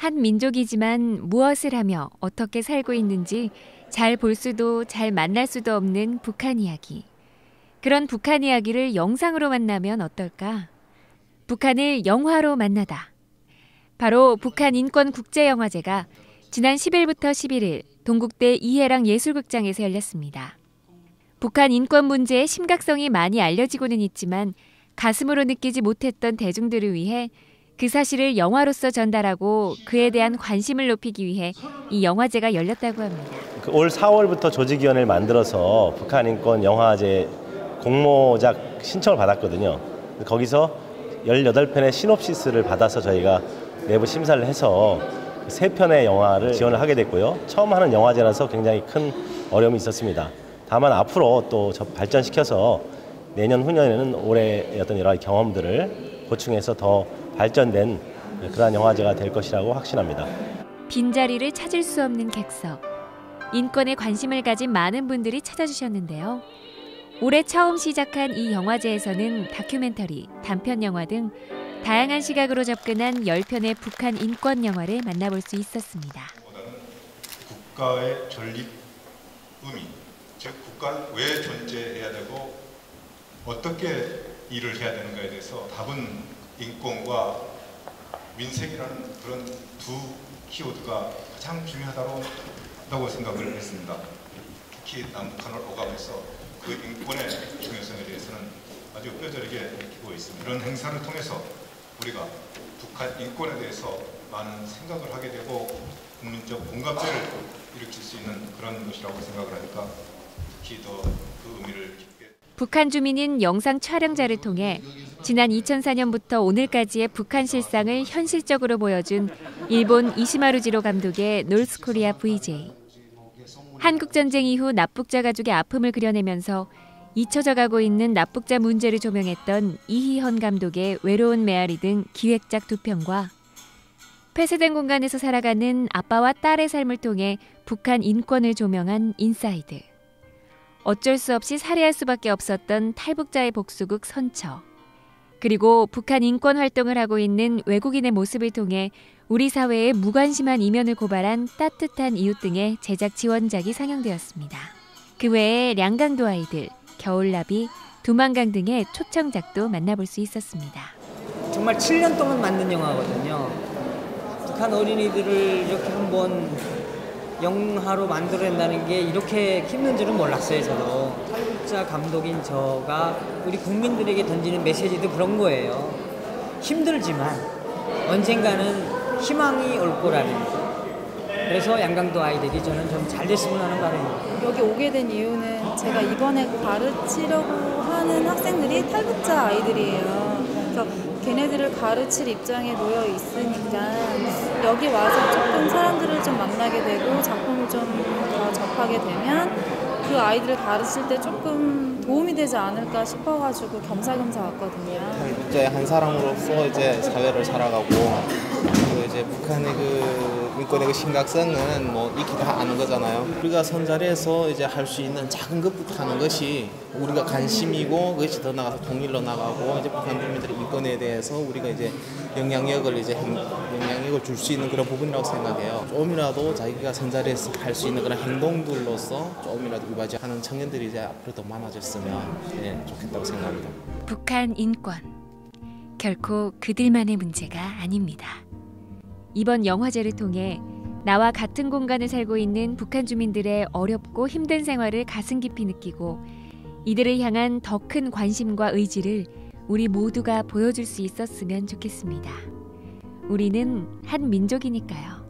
한 민족이지만 무엇을 하며 어떻게 살고 있는지 잘 볼 수도 잘 만날 수도 없는 북한 이야기. 그런 북한 이야기를 영상으로 만나면 어떨까? 북한을 영화로 만나다. 바로 북한인권국제영화제가 지난 10일부터 11일 동국대 이해랑 예술극장에서 열렸습니다. 북한 인권 문제의 심각성이 많이 알려지고는 있지만 가슴으로 느끼지 못했던 대중들을 위해 그 사실을 영화로서 전달하고 그에 대한 관심을 높이기 위해 이 영화제가 열렸다고 합니다. 올 4월부터 조직위원회를 만들어서 북한인권 영화제 공모작 신청을 받았거든요. 거기서 18편의 시놉시스를 받아서 저희가 내부 심사를 해서 3편의 영화를 지원을 하게 됐고요. 처음 하는 영화제라서 굉장히 큰 어려움이 있었습니다. 다만 앞으로 또 발전시켜서 내년 후년에는 올해의 어떤 여러 가지 경험들을 보충해서 더 발전된 그러한 영화제가 될 것이라고 확신합니다. 빈자리를 찾을 수 없는 객석. 인권에 관심을 가진 많은 분들이 찾아주셨는데요. 올해 처음 시작한 이 영화제에서는 다큐멘터리, 단편 영화 등 다양한 시각으로 접근한 10편의 북한 인권 영화를 만나볼 수 있었습니다. 국가의 전립 의미, 즉 국가는 왜 존재해야 되고 어떻게 일을 해야 되는가에 대해서 답은 인권과 민생이라는 그런 두 키워드가 가장 중요하다고 생각을 했습니다. 특히 남북한을 오가면서 그 인권의 중요성에 대해서는 아주 뼈저리게 느끼고 있습니다. 이런 행사를 통해서 우리가 북한 인권에 대해서 많은 생각을 하게 되고 국민적 공감대를 일으킬 수 있는 그런 것이라고 생각을 하니까 특히 더 그 의미를 깊게. 북한 주민인 영상 촬영자를 통해 지난 2004년부터 오늘까지의 북한 실상을 현실적으로 보여준 일본 이시마루지로 감독의 노스코리아 VJ. 한국전쟁 이후 납북자 가족의 아픔을 그려내면서 잊혀져 가고 있는 납북자 문제를 조명했던 이희헌 감독의 외로운 메아리 등 기획작 2편과 폐쇄된 공간에서 살아가는 아빠와 딸의 삶을 통해 북한 인권을 조명한 인사이드. 어쩔 수 없이 살해할 수밖에 없었던 탈북자의 복수극 선처. 그리고 북한 인권 활동을 하고 있는 외국인의 모습을 통해 우리 사회의 무관심한 이면을 고발한 따뜻한 이웃 등의 제작 지원작이 상영되었습니다. 그 외에 량강도 아이들, 겨울나비, 두만강 등의 초청작도 만나볼 수 있었습니다. 정말 7년 동안 만든 영화거든요. 북한 어린이들을 이렇게 한번 영화로 만들어낸다는 게 이렇게 힘든 줄은 몰랐어요. 저도 탈북자 감독인 저가 우리 국민들에게 던지는 메시지도 그런 거예요. 힘들지만 언젠가는 희망이 올 거라는 거. 그래서 양강도 아이들이 저는 좀 잘 됐으면 하는 바람입니다. 여기 오게 된 이유는 제가 이번에 가르치려고 하는 학생들이 탈북자 아이들이에요. 그래서 걔네들을 가르칠 입장에 놓여 있으니까 여기 와서 조금 사람들을 좀 만나게 되고 작품을 좀 더 접하게 되면 그 아이들을 가르칠 때 조금 도움이 되지 않을까 싶어가지고 겸사겸사 왔거든요. 탈북자의 한 사람으로서 이제 사회를 살아가고 그리고 이제 북한의 그 인권의 그 심각성은 뭐 익히 다 아는 거잖아요. 우리가 선자리에서 이제 할 수 있는 작은 것부터 하는 것이 우리가 관심이고 그것이 더 나가서 통일로 나가고 이제 북한 주민들의 인권에 대해서 우리가 이제 영향력을 줄 수 있는 그런 부분이라고 생각해요. 조금이라도 자기가 선자리에서 할 수 있는 그런 행동들로서 조금이라도 이바지하는 청년들이 이제 앞으로 더 많아졌으면 좋겠다고 생각합니다. 북한 인권. 결코 그들만의 문제가 아닙니다. 이번 영화제를 통해 나와 같은 공간을 살고 있는 북한 주민들의 어렵고 힘든 생활을 가슴 깊이 느끼고 이들을 향한 더 큰 관심과 의지를 우리 모두가 보여줄 수 있었으면 좋겠습니다. 우리는 한 민족이니까요.